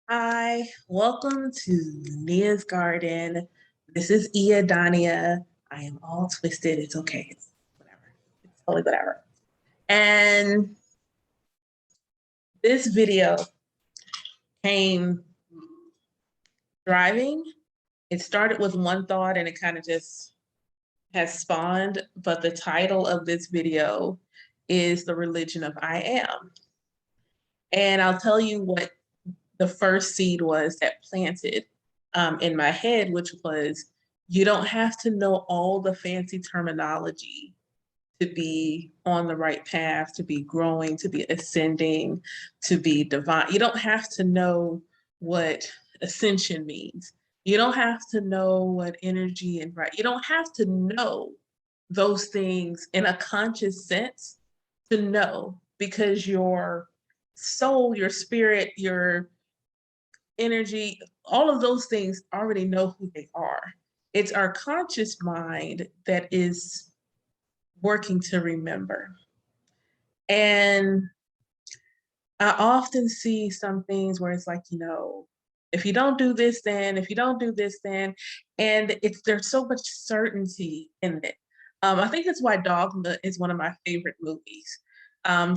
Hi, welcome to Nia's Garden. This is Ia Dania. I am all twisted. It's okay. It's whatever. It's totally whatever. And this video came driving. It started with one thought and it kind of just has spawned. But the title of this video is The Religion of I Am. And I'll tell you what the first seed was that planted in my head, which was you don't have to know all the fancy terminology to be on the right path, to be growing, to be ascending, to be divine. You don't have to know what ascension means. You don't have to know what energy and right. You don't have to know those things in a conscious sense to know because your soul, your spirit, your energy, all of those things already know who they are. It's our conscious mind that is working to remember. And I often see some things where it's like, if you don't do this, then, if you don't do this, then, and there's so much certainty in it. I think that's why Dogma is one of my favorite movies.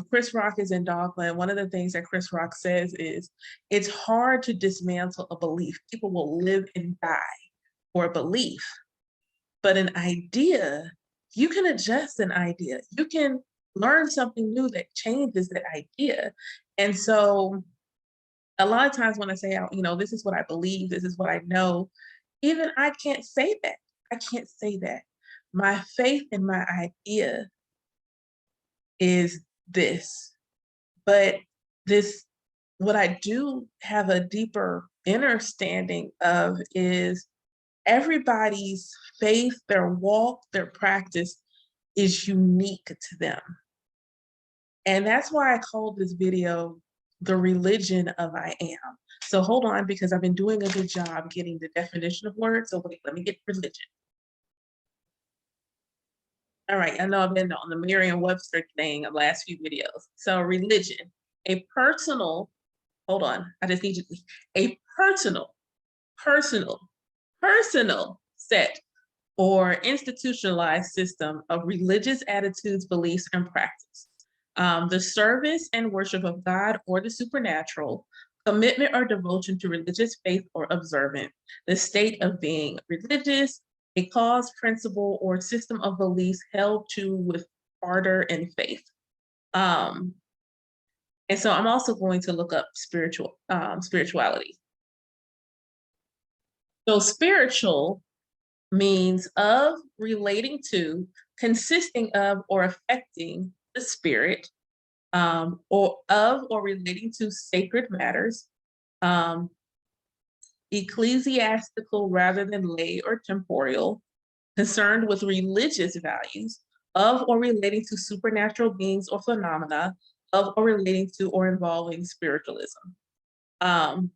Chris Rock is in Dogma, and one of the things that Chris Rock says is it's hard to dismantle a belief. People will live and die for a belief, but an idea, you can adjust an idea. You can learn something new that changes that idea. And so a lot of times when I say, this is what I believe, this is what I know, even I can't say that. I can't say that. My faith in my idea is this. But this, what I do have a deeper understanding of is everybody's faith, their walk, their practice is unique to them. And that's why I called this video The Religion of I Am. So hold on, because I've been doing a good job getting the definition of words. So wait, let me get religion. All right, I know I've been on the Merriam-Webster thing of last few videos. So religion, a personal, hold on, I just need you to, a personal set or institutionalized system of religious attitudes, beliefs, and practice. The service and worship of God or the supernatural, commitment or devotion to religious faith or observance, the state of being religious, a cause, principle, or system of beliefs held to with ardor and faith. And so I'm also going to look up spirituality. So spiritual means of, relating to, consisting of, or affecting the spirit, or of or relating to sacred matters, ecclesiastical rather than lay or temporal, concerned with religious values, of or relating to supernatural beings or phenomena, of or relating to or involving spiritualism. And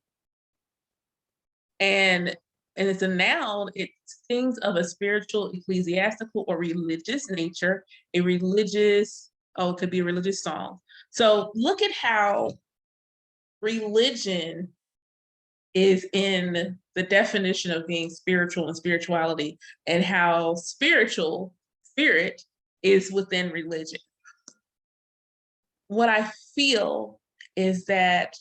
it's a noun, it's things of a spiritual, ecclesiastical, or religious nature, a religious, it could be a religious song. So look at how religion is in the definition of being spiritual and spirituality, and how spirit is within religion. What I feel is that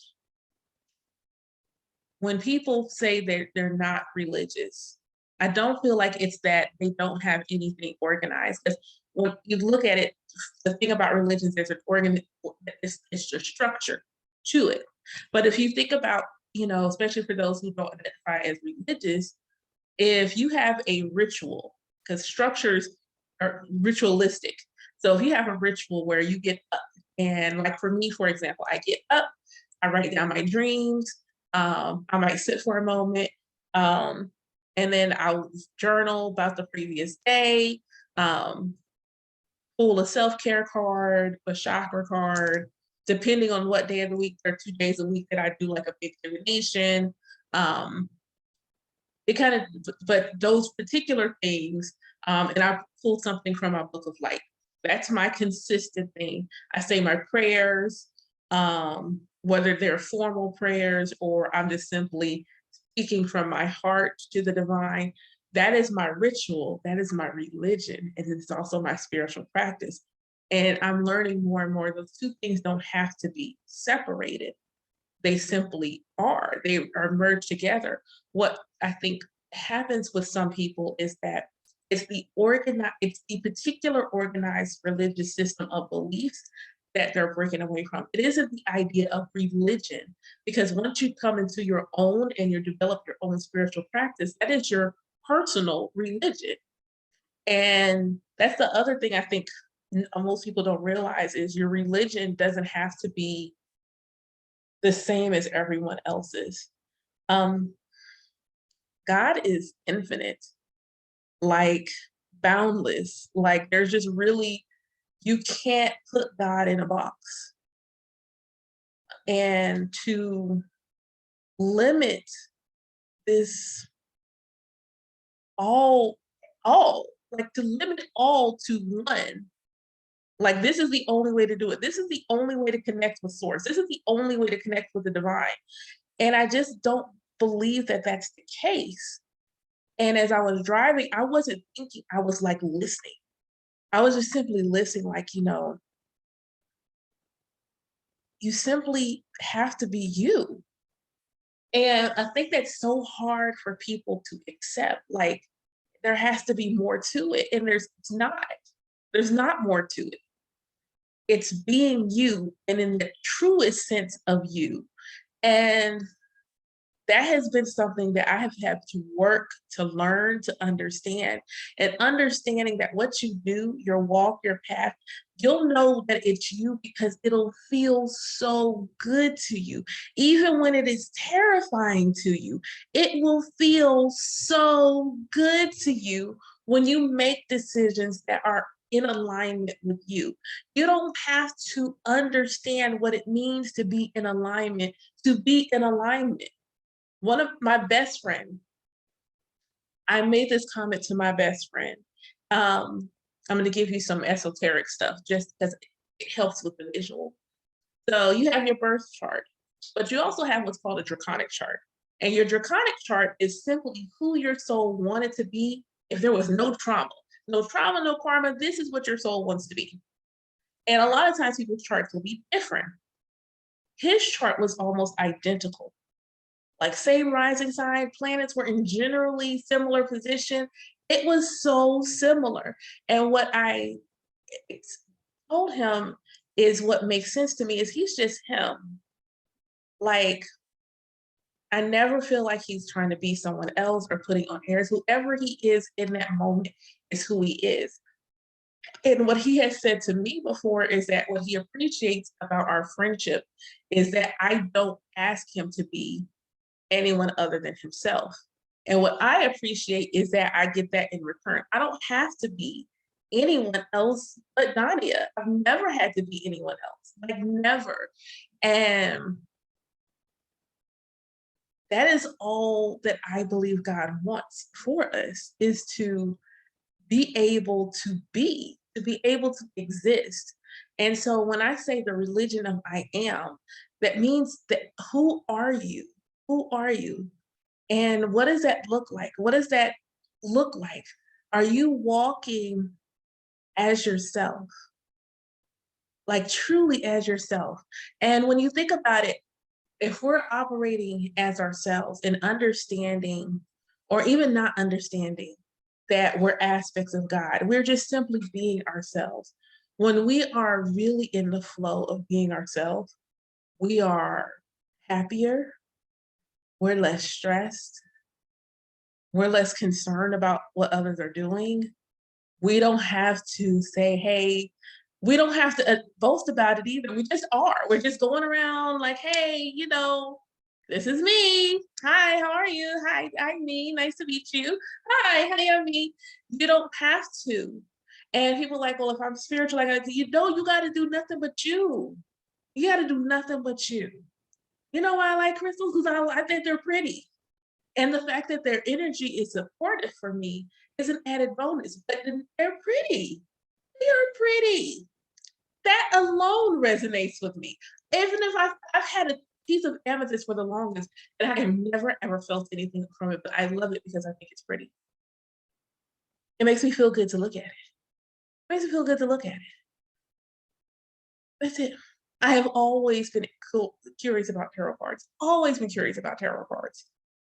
when people say they're not religious, I don't feel like it's that they don't have anything organized. Because when you look at it, the thing about religion is there's an it's a structure to it. But if you think about, especially for those who don't identify as religious, if you have a ritual, because structures are ritualistic. So if you have a ritual where you get up, and like for me, for example, I get up, I write down my dreams, I might sit for a moment, and then I'll journal about the previous day, pull a self-care card, a chakra card, depending on what day of the week. There are 2 days a week that I do like a big divination. But those particular things, and I pulled something from my book of light. That's my consistent thing. I say my prayers. whether they're formal prayers or I'm just simply speaking from my heart to the divine. That is my ritual, that is my religion, and it's also my spiritual practice. And I'm learning more and more those two things don't have to be separated. They simply are. They are merged together. What I think happens with some people is that it's the particular organized religious system of beliefs that they're breaking away from. It isn't the idea of religion, because once you come into your own and you develop your own spiritual practice, that is your personal religion. And that's the other thing I think most people don't realize is your religion doesn't have to be the same as everyone else's. Um, God is infinite, like boundless. Like there's just really, you can't put God in a box. And to limit this all, like to limit all to one, like this is the only way to do it. This is the only way to connect with source. This is the only way to connect with the divine. And I just don't believe that that's the case. And as I was driving, I wasn't thinking, I was like listening. I was just simply listening, like, you simply have to be you. And I think that's so hard for people to accept. Like, there has to be more to it. And it's not. There's not more to it. It's being you and in the truest sense of you. And that has been something that I have had to work to learn to understand, and understanding that what you do, your walk, your path, you'll know that it's you because it'll feel so good to you. Even when it is terrifying to you, it will feel so good to you when you make decisions that are in alignment with you. You don't have to understand what it means to be in alignment, to be in alignment. One of my best friend, I made this comment to my best friend. I'm going to give you some esoteric stuff just because it helps with the visual. So you have your birth chart, but you also have what's called a draconic chart. And your draconic chart is simply who your soul wanted to be if there was no trauma. No trauma, no karma. This is what your soul wants to be. And a lot of times people's charts will be different. His chart was almost identical. Like same rising sign, planets were in generally similar position. It was so similar. And what I told him is what makes sense to me is he's just him. Like, I never feel like he's trying to be someone else or putting on airs. Whoever he is in that moment is who he is. And what he has said to me before is that what he appreciates about our friendship is that I don't ask him to be anyone other than himself. And what I appreciate is that I get that in return. I don't have to be anyone else but Nadia. I've never had to be anyone else, like never. And that is all that I believe God wants for us, is to be able to be able to exist. And so when I say the religion of I am, that means that who are you? Who are you? And what does that look like? What does that look like? Are you walking as yourself? Like truly as yourself? And when you think about it, if we're operating as ourselves and understanding, or even not understanding, that we're aspects of God, we're just simply being ourselves. When we are really in the flow of being ourselves, we are happier, we're less stressed, we're less concerned about what others are doing. We don't have to say, hey, we don't have to boast about it either. We just are. We're just going around like, hey, this is me. Hi, how are you? Hi, I'm me. Nice to meet you. Hi, I'm me. You don't have to. And people are like, well, if I'm spiritual, I got to, you got to do nothing but you. You got to do nothing but you. You know why I like crystals? Because I think they're pretty. And the fact that their energy is supportive for me is an added bonus. But they're pretty. They're pretty. That alone resonates with me. Even if I've had a piece of amethyst for the longest, and I have never ever felt anything from it, but I love it because I think it's pretty. It makes me feel good to look at it. Makes me feel good to look at it. That's it. I have always been curious about tarot cards. Always been curious about tarot cards.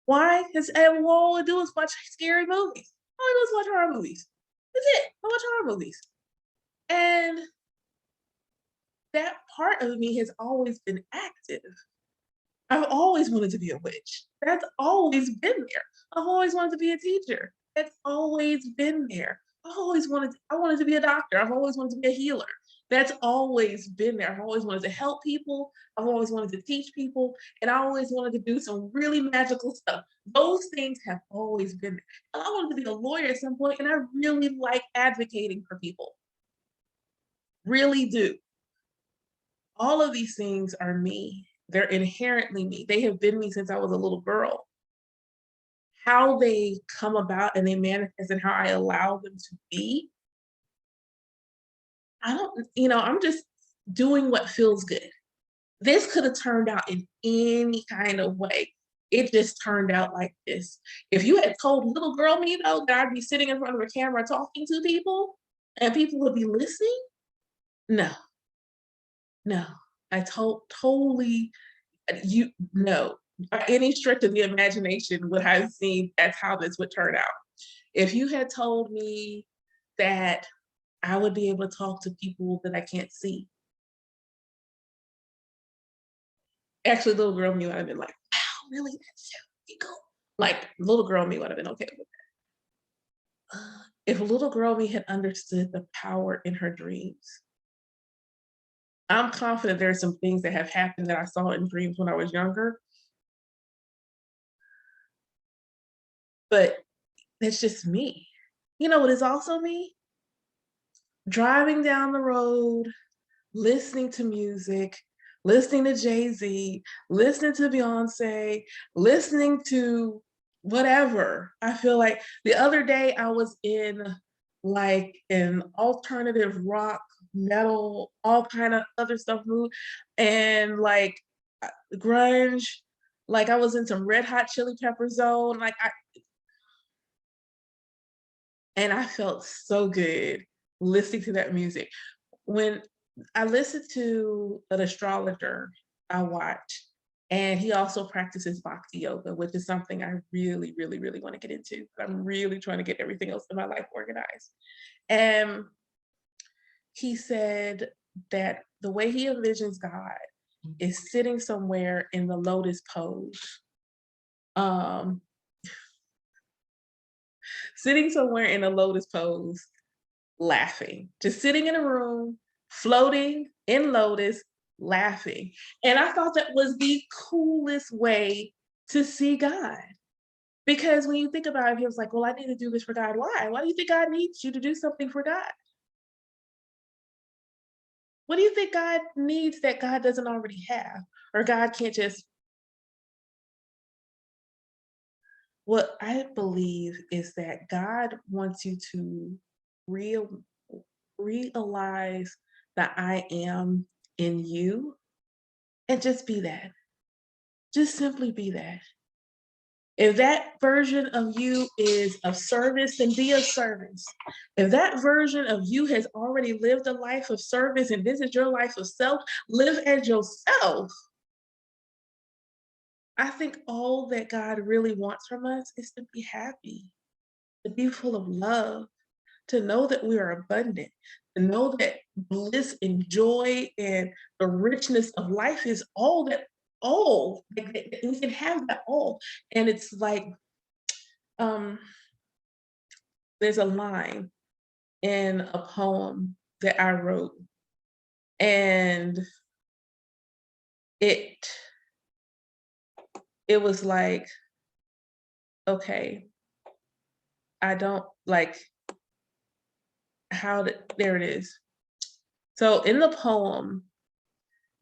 Why? Because all I do is watch scary movies. All I do is watch horror movies. That's it. I watch horror movies. And that part of me has always been active. I've always wanted to be a witch. That's always been there. I've always wanted to be a teacher. That's always been there. I wanted to be a doctor. I've always wanted to be a healer. That's always been there. I've always wanted to help people. I've always wanted to teach people. And I always wanted to do some really magical stuff. Those things have always been there. And I wanted to be a lawyer at some point, and I really like advocating for people. Really do. All of these things are me. They're inherently me. They have been me since I was a little girl. How they come about and they manifest and how I allow them to be, I'm just doing what feels good. This could have turned out in any kind of way. It just turned out like this. If you had told little girl me, though, that I'd be sitting in front of a camera talking to people and people would be listening, no, no. I totally, no. By any stretch of the imagination would have seen that's how this would turn out. If you had told me that I would be able to talk to people that I can't see, actually, little girl me would have been like, wow, really? That's so cool. Like, little girl me would have been okay with that. If little girl me had understood the power in her dreams, I'm confident there are some things that have happened that I saw in dreams when I was younger, but that's just me. You know what is also me? Driving down the road, listening to music, listening to Jay-Z, listening to Beyonce, listening to whatever. I feel like the other day I was in like an alternative rock, metal, all kind of other stuff mood, and like grunge. Like I was in some Red Hot Chili Pepper zone. And I felt so good listening to that music. When I listened to an astrologer I watch, and he also practices bhakti yoga, which is something I really, really, really want to get into. I'm really trying to get everything else in my life organized. And he said that the way he envisions God is sitting somewhere in the lotus pose. Um, Sitting somewhere in a lotus pose, laughing, just sitting in a room, floating in lotus, laughing. And I thought that was the coolest way to see God. Because when you think about it, he was like, well, I need to do this for God. Why? Why do you think God needs you to do something for God? What do you think God needs that God doesn't already have? Or God can't just. What I believe is that God wants you to real, realize that I am in you and just be that. Just simply be that. If that version of you is of service, then be of service. If that version of you has already lived a life of service and this is your life of self, live as yourself. I think all that God really wants from us is to be happy, to be full of love, to know that we are abundant, to know that bliss and joy and the richness of life is all, like, we can have that all. And it's like, um, there's a line in a poem that I wrote, and it it was like, okay, I don't like there it is. So in the poem,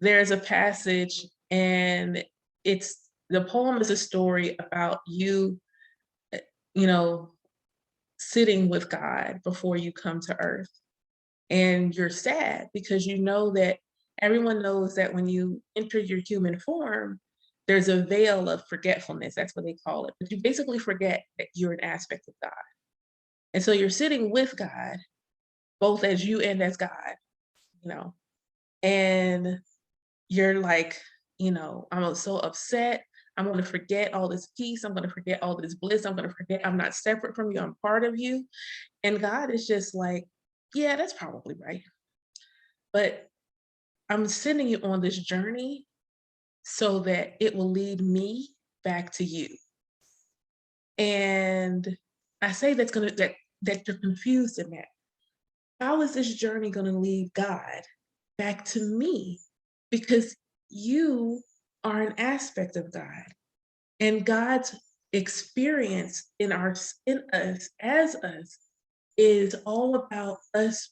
there's a passage, and the poem is a story about you, eh, you know, sitting with God before you come to earth. And you're sad because you know that Everyone knows that when you enter your human form, there's a veil of forgetfulness. That's what they call it. But you basically forget that you're an aspect of God. And so you're sitting with God, both as you and as God, you know, and you're like, I'm so upset. I'm going to forget all this peace. I'm going to forget all this bliss. I'm going to forget I'm not separate from you. I'm part of you. And God is just like, yeah, that's probably right. But I'm sending you on this journey so that it will lead me back to you. And I say that you're confused in that. How is this journey going to lead God back to me? Because you are an aspect of God, and God's experience in us as us is all about us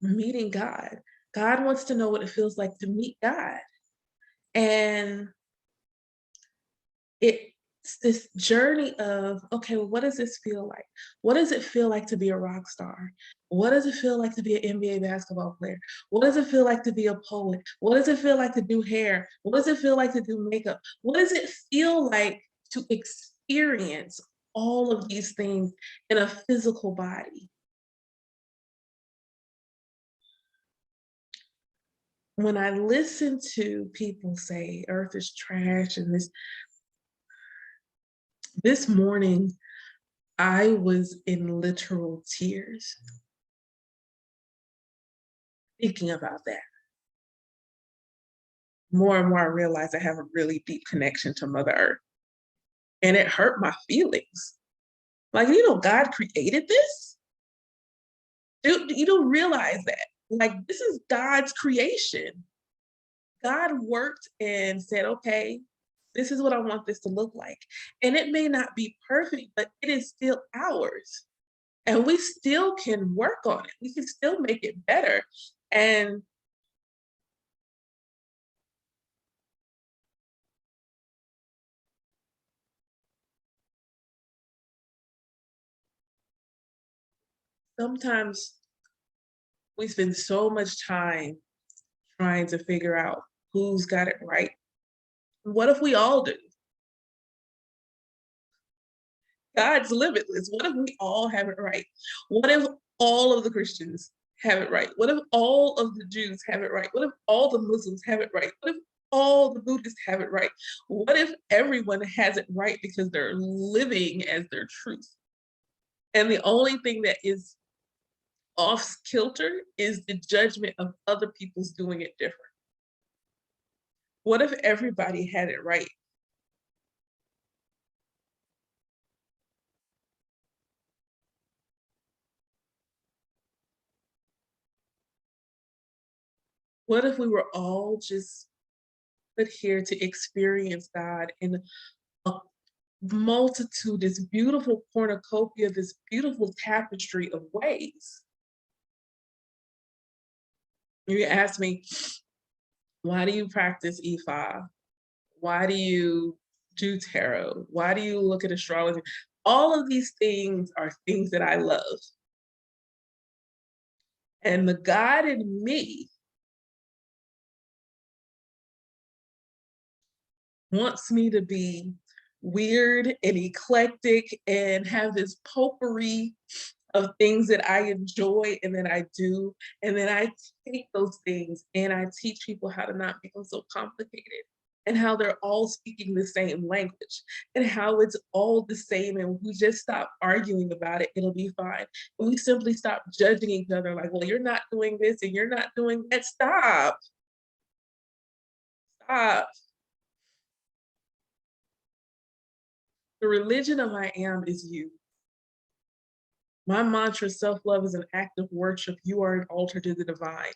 meeting God. God wants to know what it feels like to meet God. And it's this journey of, okay, well, what does this feel like? What does it feel like to be a rock star? What does it feel like to be an NBA basketball player? What does it feel like to be a poet? What does it feel like to do hair? What does it feel like to do makeup? What does it feel like to experience all of these things in a physical body? When I listen to people say earth is trash and this morning I was in literal tears thinking about that. More and more I realized I have a really deep connection to Mother Earth, and it hurt my feelings. Like, God created this? You don't realize that. Like, this is God's creation. God worked and said, okay, this is what I want this to look like. And it may not be perfect, but it is still ours. And we still can work on it. We can still make it better. And sometimes we spend so much time trying to figure out who's got it right. What if we all do? God's limitless. What if we all have it right? What if all of the Christians have it right? What if all of the Jews have it right? What if all the Muslims have it right? What if all the Buddhists have it right? What if everyone has it right because they're living as their truth? And the only thing that is off kilter is the judgment of other people's doing it different. What if everybody had it right? What if we were all just put here to experience God in a multitude, this beautiful cornucopia, this beautiful tapestry of ways? You ask me, why do you practice Ifa? Why do you do tarot? Why do you look at astrology? All of these things are things that I love. And the God in me wants me to be weird and eclectic and have this potpourri of things that I enjoy and that I do. And then I take those things and I teach people how to not make them so complicated and how they're all speaking the same language and how it's all the same. And we just stop arguing about it, it'll be fine. And we simply stop judging each other like, well, you're not doing this and you're not doing that. Stop. Stop. The religion of I am is you. My mantra, self-love is an act of worship. You are an altar to the divine,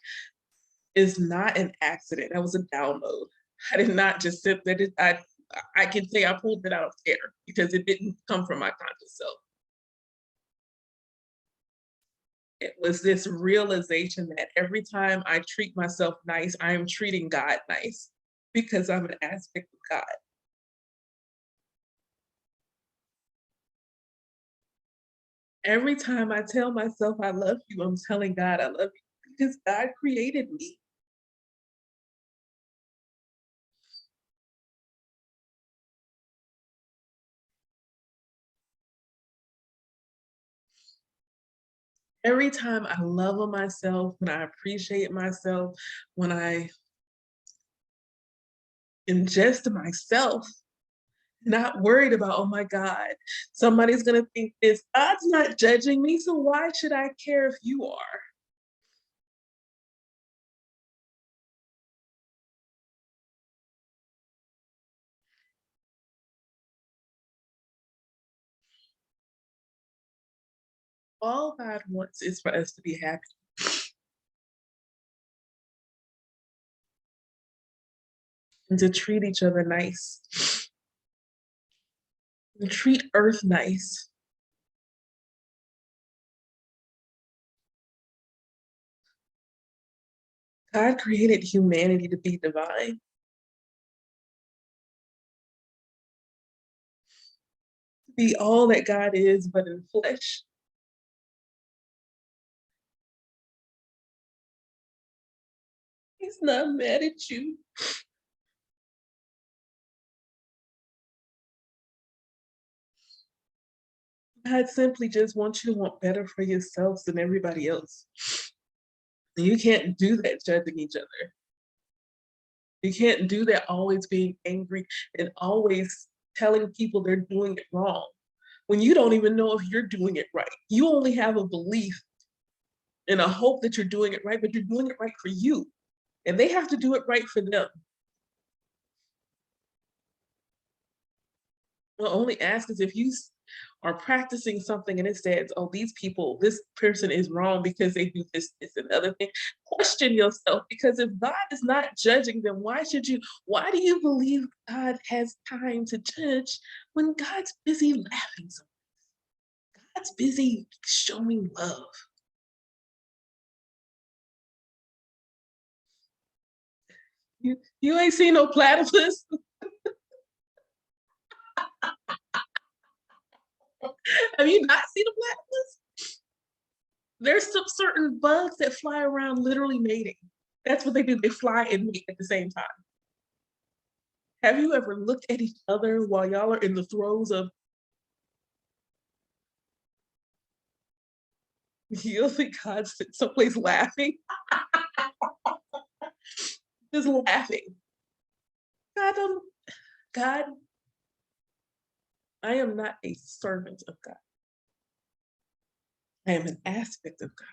is not an accident. That was a download. I did not just sit there. I can say I pulled it out of air because it didn't come from my conscious self. It was this realization that every time I treat myself nice, I am treating God nice because I'm an aspect of God. Every time I tell myself I love you, I'm telling God I love you because God created me. Every time I love on myself, when I appreciate myself, when I ingest myself, not worried about, oh my God, somebody's gonna think this. God's not judging me, so why should I care if you are? All God wants is for us to be happy and to treat each other nice, and treat Earth nice. God created humanity to be divine, to be all that God is, but in flesh. He's not mad at you. God simply just wants you to want better for yourselves than everybody else. And you can't do that judging each other. You can't do that always being angry and always telling people they're doing it wrong when you don't even know if you're doing it right. You only have a belief and a hope that you're doing it right, but you're doing it right for you. And they have to do it right for them. Well, only ask is if you are practicing something and it says, oh, these people, this person is wrong because they do this, this, and other thing. Question yourself, because if God is not judging them, why do you believe God has time to judge when God's busy laughing? God's busy showing love. You ain't seen no platypus. Have you not seen a platypus? There's some certain bugs that fly around literally mating. That's what they do. They fly and mate at the same time. Have you ever looked at each other while y'all are in the throes of you think God's someplace laughing? Just laughing. God, God, I am not a servant of God. I am an aspect of God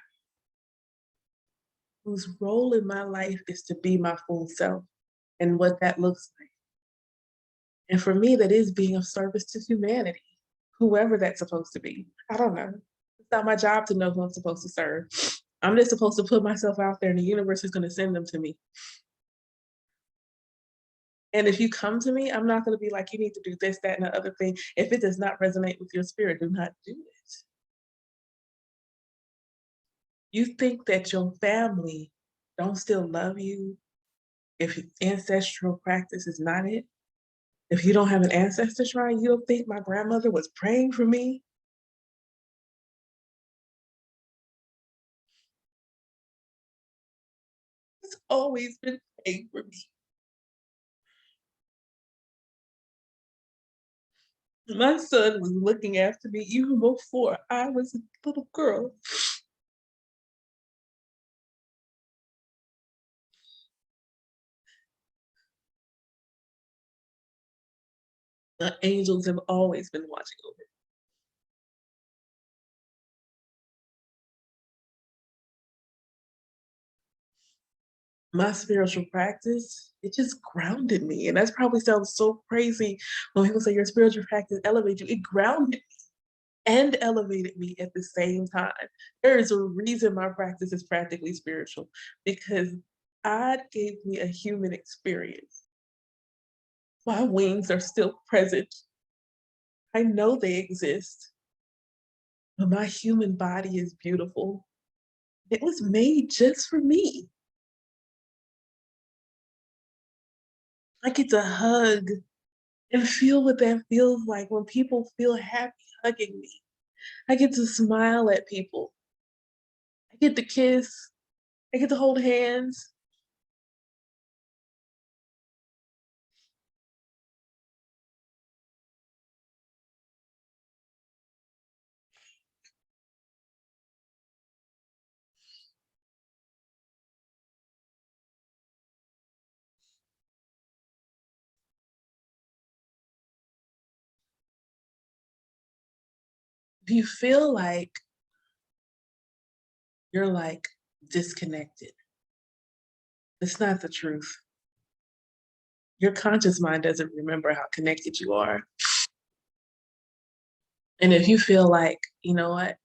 whose role in my life is to be my full self and what that looks like. And for me, that is being of service to humanity, whoever that's supposed to be. I don't know. It's not my job to know who I'm supposed to serve. I'm just supposed to put myself out there and the universe is going to send them to me. And if you come to me, I'm not going to be like, you need to do this, that, and the other thing. If it does not resonate with your spirit, do not do it. You think that your family don't still love you if ancestral practice is not it? If you don't have an ancestor shrine, you don't think my grandmother was praying for me? It's always been praying for me. My son was looking after me even before I was a little girl. The angels have always been watching over me. My spiritual practice, it just grounded me. And that probably sounds so crazy when people say your spiritual practice elevates you. It grounded me and elevated me at the same time. There is a reason my practice is practically spiritual because God gave me a human experience. My wings are still present. I know they exist, but my human body is beautiful. It was made just for me. I get to hug and feel what that feels like when people feel happy hugging me. I get to smile at people. I get to kiss. I get to hold hands. If you feel like you're like disconnected, it's not the truth. Your conscious mind doesn't remember how connected you are. And if you feel like, you know what,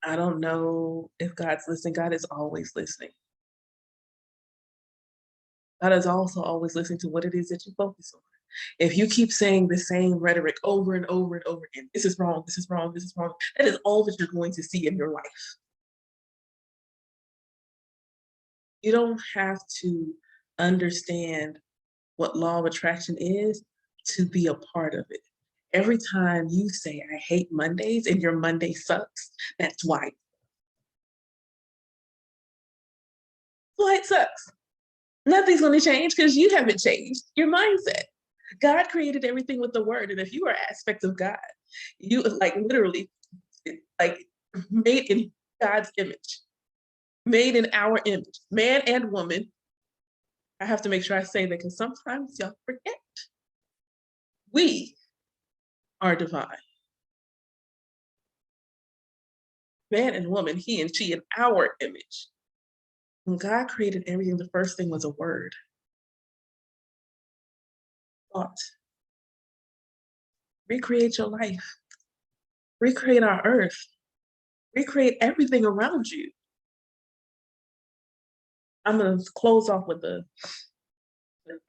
I don't know if God's listening, God is always listening. God is also always listening to what it is that you focus on. If you keep saying the same rhetoric over and over and over again, this is wrong, this is wrong, this is wrong, that is all that you're going to see in your life. You don't have to understand what law of attraction is to be a part of it. Every time you say, I hate Mondays and your Monday sucks, that's why. That's why it sucks. Nothing's going to change because you haven't changed your mindset. God created everything with the word. And if you are aspects of God, you like literally like made in God's image, made in our image, man and woman. I have to make sure I say that because sometimes y'all forget. We are divine. Man and woman, he and she in our image. When God created everything, the first thing was a word. Thought. Recreate your life. Recreate our earth. Recreate everything around you. I'm going to close off with the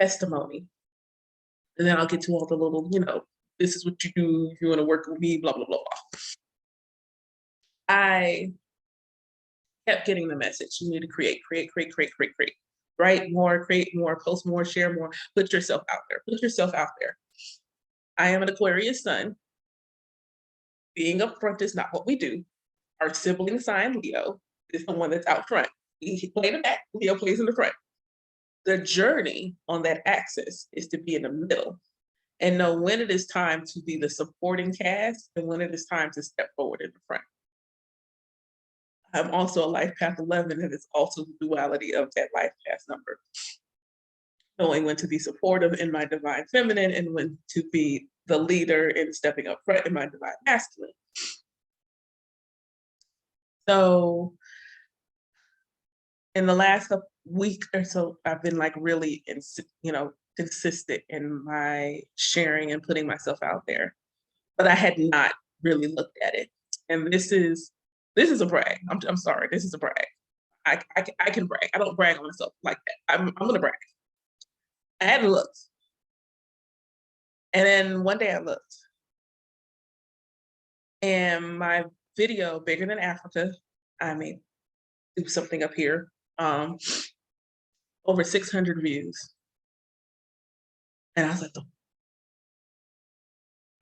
testimony. And then I'll get to all the little, this is what you do if you want to work with me, blah, blah, blah, blah. I kept getting the message. You need to create. Write more, create more, post more, share more, put yourself out there. Put yourself out there. I am an Aquarius sun. Being upfront is not what we do. Our sibling sign, Leo, is the one that's out front. He played in the back, Leo plays in the front. The journey on that axis is to be in the middle and know when it is time to be the supporting cast and when it is time to step forward in the front. I'm also a life path 11, and it's also the duality of that life path number. Knowing when to be supportive in my divine feminine and when to be the leader and stepping up front in my divine masculine. So in the last week or so, I've been like really, consistent in my sharing and putting myself out there, but I had not really looked at it. And this is a brag. I'm sorry, this is a brag. I can brag. I don't brag on myself like that. I'm gonna brag. I hadn't looked. And then one day I looked. And my video, Bigger Than Africa, I mean, do something up here, over 600 views. And I was like,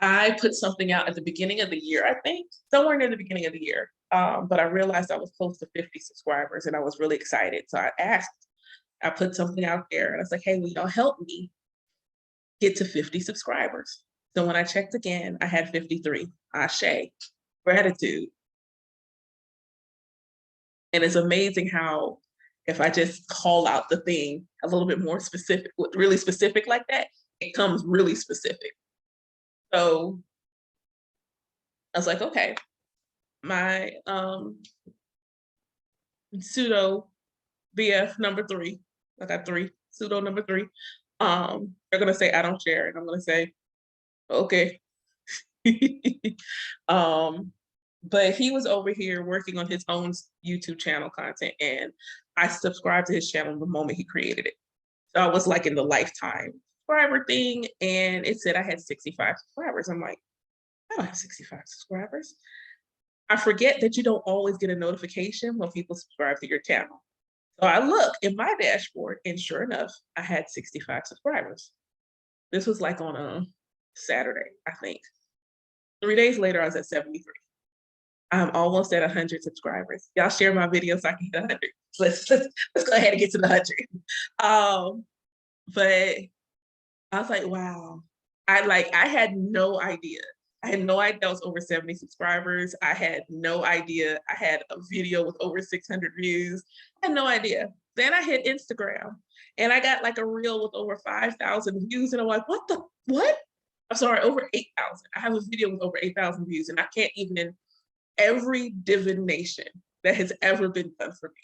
I put something out at the beginning of the year, I think, somewhere near the beginning of the year. But I realized I was close to 50 subscribers and I was really excited. So I put something out there and I was like, hey, will y'all help me get to 50 subscribers? So when I checked again, I had 53. Ashe, gratitude. And it's amazing how if I just call out the thing a little bit more specific, really specific like that, it comes really specific. So I was like, okay, my pseudo BF number 3, I got 3, pseudo number 3, they're gonna say I don't share, and I'm gonna say, okay. But he was over here working on his own YouTube channel content, and I subscribed to his channel the moment he created it. So I was like in the lifetime subscriber thing, and it said I had 65 subscribers. I'm like, I don't have 65 subscribers. I forget that you don't always get a notification when people subscribe to your channel. So I look in my dashboard, and sure enough, I had 65 subscribers. This was like on a Saturday, I think. 3 days later, I was at 73. I'm almost at 100 subscribers. Y'all share my video so I can get 100. Let's go ahead and get to the 100. But I was like, wow. I had no idea. I had no idea I was over 70 subscribers. I had no idea I had a video with over 600 views. I had no idea. Then I hit Instagram and I got like a reel with over 5,000 views. And I'm like, what? I'm sorry, over 8,000. I have a video with over 8,000 views, and I can't even, every divination that has ever been done for me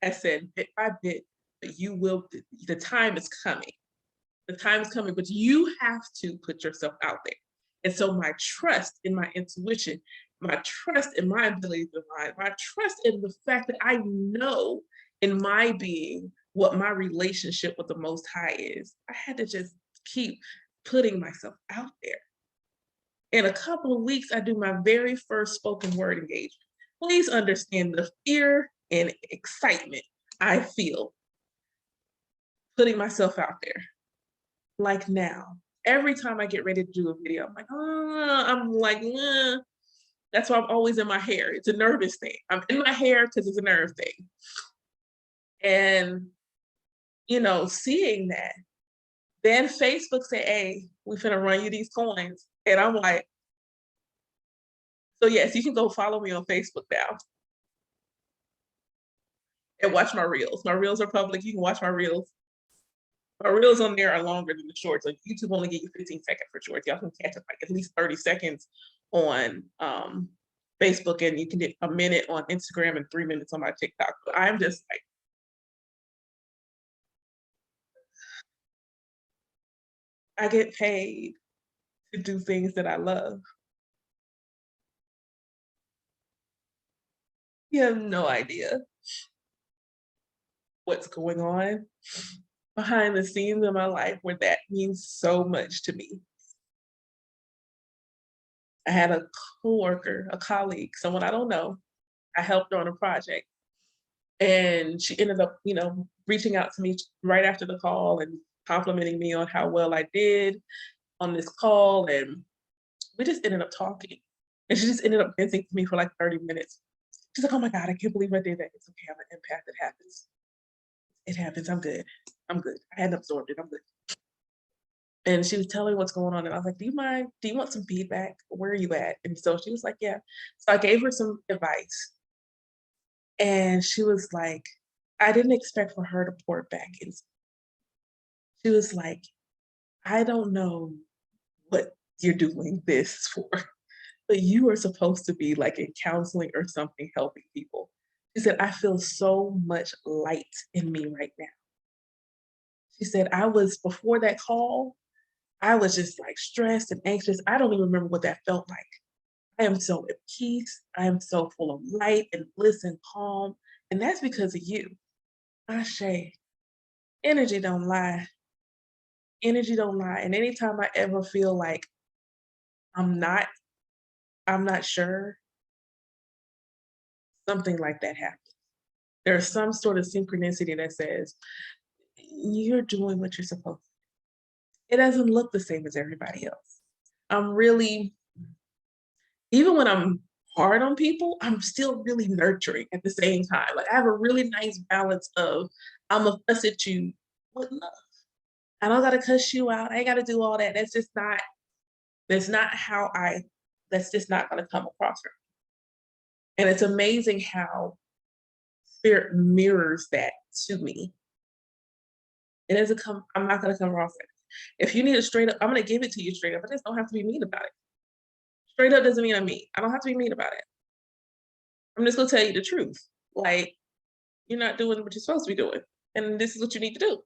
has said bit by bit, but you will, the time is coming. The time is coming, but you have to put yourself out there. And so my trust in my intuition, my trust in my ability to divine, my trust in the fact that I know in my being what my relationship with the Most High is, I had to just keep putting myself out there. In a couple of weeks, I do my very first spoken word engagement. Please understand the fear and excitement I feel putting myself out there. Like now, every time I get ready to do a video, I'm like, that's why I'm always in my hair. It's a nervous thing. I'm in my hair because it's a nerve thing. And, seeing that, then Facebook said, hey, we finna run you these coins. And I'm like, so yes, you can go follow me on Facebook now and watch my reels. My reels are public. You can watch my reels. My reels on there are longer than the shorts. Like YouTube only give you 15 seconds for shorts. Y'all can catch up like at least 30 seconds on Facebook, and you can get a minute on Instagram and 3 minutes on my TikTok. But I'm just like, I get paid to do things that I love. You have no idea what's going on behind the scenes of my life where that means so much to me. I had a coworker, a colleague, someone I don't know. I helped her on a project, and she ended up, reaching out to me right after the call and complimenting me on how well I did on this call, and we just ended up talking. And she just ended up venting to me for like 30 minutes. She's like, "Oh my God, I can't believe I did that. It's okay, I'm an empath. It happens. It happens. I'm good. I'm good. I hadn't absorbed it. I'm good." And she was telling me what's going on. And I was like, "Do you mind? Do you want some feedback? Where are you at?" And so she was like, "Yeah." So I gave her some advice. And she was like, I didn't expect for her to pour it back in. She was like, "I don't know what you're doing this for, but you are supposed to be like in counseling or something, helping people." She said, "I feel so much light in me right now." She said, before that call, I was just like stressed and anxious. I don't even remember what that felt like. I am so at peace. I am so full of light and bliss and calm. And that's because of you. Ashe, energy don't lie. Energy don't lie. And anytime I ever feel like I'm not, I'm not sure, something like that happens. There's some sort of synchronicity that says, you're doing what you're supposed to. It doesn't look the same as everybody else. I'm really, even when I'm hard on people, I'm still really nurturing at the same time. Like I have a really nice balance of I'm a fuss at you with love. I don't gotta cuss you out. I ain't gotta do all that. That's not how that's just not gonna come across her. And it's amazing how spirit mirrors that to me. It doesn't come, I'm not gonna come across it. If you need a straight up, I'm gonna give it to you straight up. I just don't have to be mean about it. Straight up doesn't mean I'm mean. I don't have to be mean about it. I'm just gonna tell you the truth. Like, you're not doing what you're supposed to be doing. And this is what you need to do.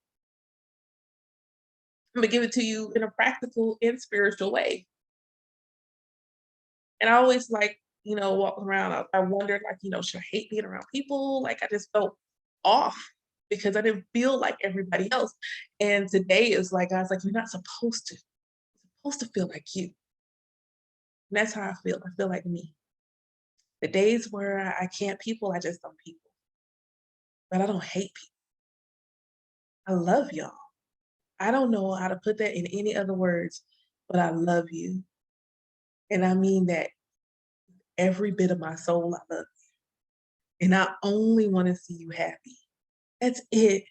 I'm gonna give it to you in a practical and spiritual way. And I always like, walking around, I wondered like, should I hate being around people? Like I just felt off because I didn't feel like everybody else. And today is like, I was like, you're not supposed to. You're supposed to feel like you. And that's how I feel. I feel like me. The days where I can't people, I just don't people. But I don't hate people. I love y'all. I don't know how to put that in any other words, but I love you. And I mean that every bit of my soul, I love you. And I only want to see you happy. That's it.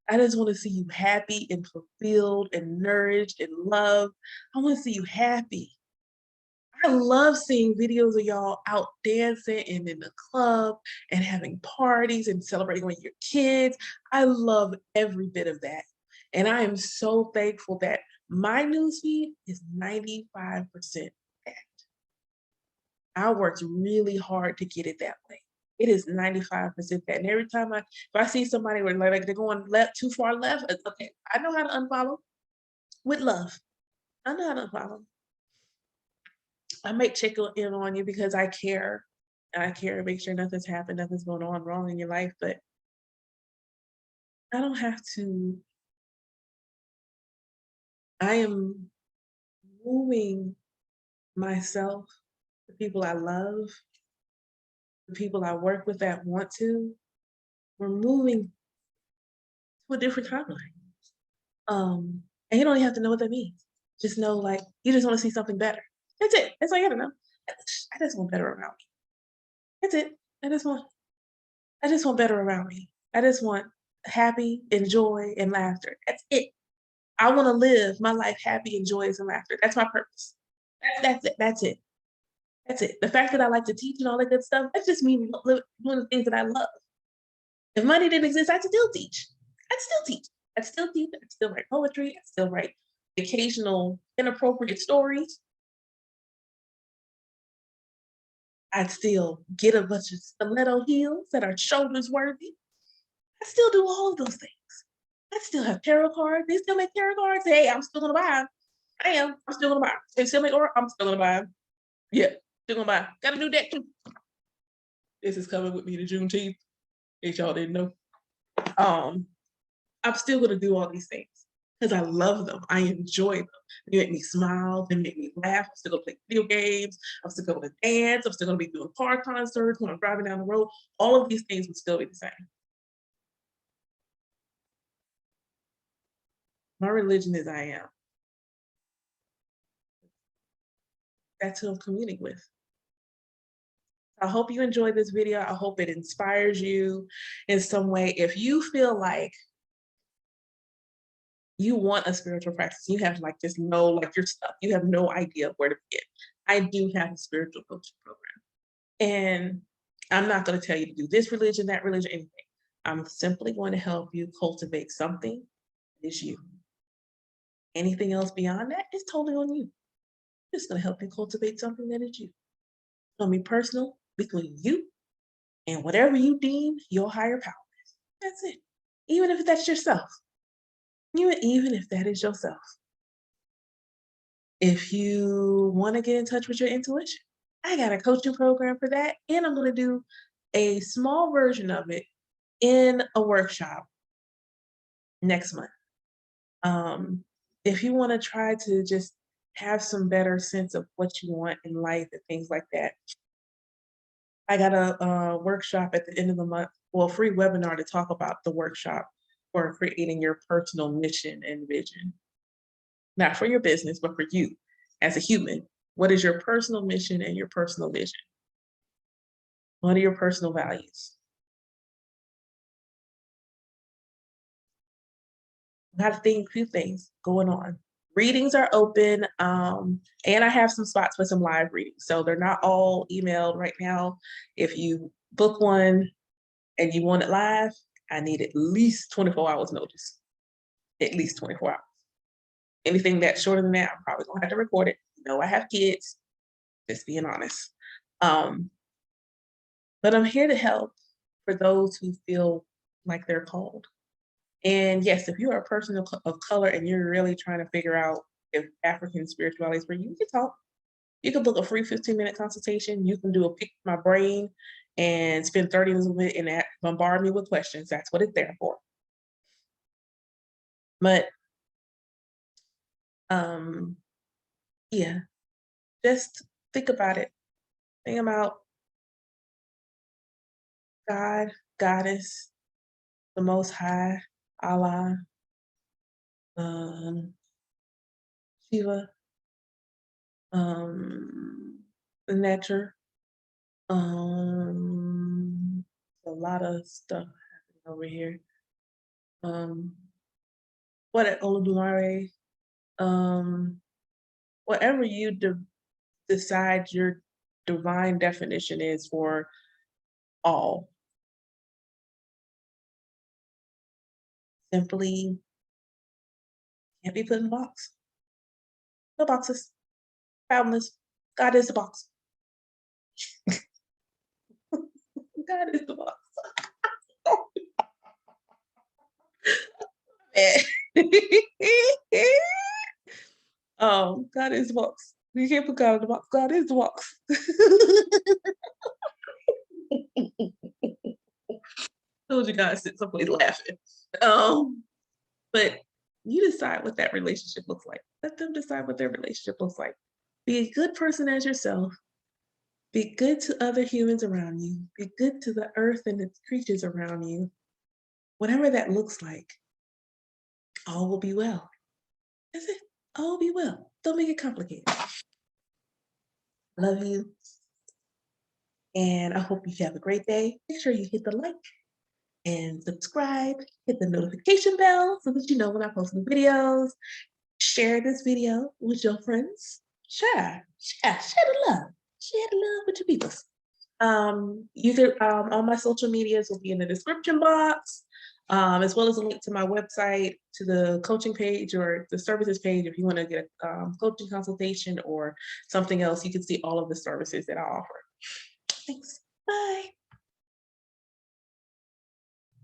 I just want to see you happy and fulfilled and nourished and loved. I want to see you happy. I love seeing videos of y'all out dancing and in the club and having parties and celebrating with your kids. I love every bit of that. And I am so thankful that My newsfeed is 95% that. I worked really hard to get it that way. It is 95% that. And every time if I see somebody where like they're going left too far left, it's okay. I know how to unfollow with love. I know how to unfollow. I might check in on you because I care. And I care to make sure nothing's happened, nothing's going on wrong in your life, but I don't have to. I am moving myself, the people I love, the people I work with that want to. We're moving to a different timeline. And you don't even have to know what that means. Just know, like, you just want to see something better. That's it. That's all you gotta know. I just want better around me. That's it. I just want better around me. I just want happy and joy and laughter. That's it. I want to live my life happy and joyous and laughter. That's my purpose. That's it. That's it. That's it. The fact that I like to teach and all that good stuff, that's just me doing the things that I love. If money didn't exist, I'd still teach. I'd still teach. I'd still teach. I'd still write poetry. I'd still write occasional inappropriate stories. I'd still get a bunch of stiletto heels that are shoulders worthy. I still do all of those things. I still have tarot cards. They still make tarot cards. Hey, I'm still gonna buy them. I am. I'm still gonna buy them. They still make or I'm still gonna buy them. Yeah, still gonna buy 'em. Got a new deck too. This is coming with me to Juneteenth. In case y'all didn't know. I'm still gonna do all these things because I love them. I enjoy them. They make me smile. They make me laugh. I'm still gonna play video games. I'm still gonna dance. I'm still gonna be doing car concerts when I'm driving down the road. All of these things would still be the same. My religion is I am. That's who I'm communing with. I hope you enjoyed this video. I hope it inspires you in some way. If you feel like you want a spiritual practice, you have like just know like your stuff. You have no idea where to begin. I do have a spiritual coaching program. And I'm not going to tell you to do this religion, that religion, anything. I'm simply going to help you cultivate something that is you. Anything else beyond that is totally on you. I'm just going to help you cultivate something that is you. It's going to be personal between you and whatever you deem your higher power is. That's it. Even if that's yourself. Even if that is yourself. If you want to get in touch with your intuition, I got a coaching program for that. And I'm going to do a small version of it in a workshop next month. If you want to try to just have some better sense of what you want in life and things like that, I got a workshop at the end of the month, well, a free webinar to talk about the workshop for creating your personal mission and vision. Not for your business, but for you as a human. What is your personal mission and your personal vision? What are your personal values? Got a few things going on. Readings are open, and I have some spots for some live readings. So they're not all emailed right now. If you book one and you want it live, I need at least 24 hours notice. At least 24 hours. Anything that's shorter than that, I'm probably gonna have to record it. You know, I have kids, just being honest. But I'm here to help for those who feel like they're called. And yes, if you are a person of color and you're really trying to figure out if African spirituality is for you, you can talk. You can book a free 15-minute consultation. You can do a pick my brain and spend 30 minutes with it and bombard me with questions. That's what it's there for. But yeah, just think about it. Think about God, Goddess, the Most High, Allah, Shiva, the nature. A lot of stuff happening over here. What Olodumare, whatever you decide your divine definition is for all. Simply can't be put in a box. No boxes. Boundless. God is the box. God is the box. God is the box. You can't put God in the box. God is the box. Told you guys sit someplace laughing. But you decide what that relationship looks like. Let them decide what their relationship looks like. Be a good person as yourself. Be good to other humans around you. Be good to the earth and its creatures around you. Whatever that looks like, all will be well. That's it. All will be well. Don't make it complicated. Love you. And I hope you have a great day. Make sure you hit the like and subscribe, hit the notification bell so that you know when I post new videos. Share this video with your friends. Share the love. Share the love with your people. You can all my social medias will be in the description box, as well as a link to my website, to the coaching page or the services page. If you want to get a coaching consultation or something else, you can see all of the services that I offer. Thanks. Bye.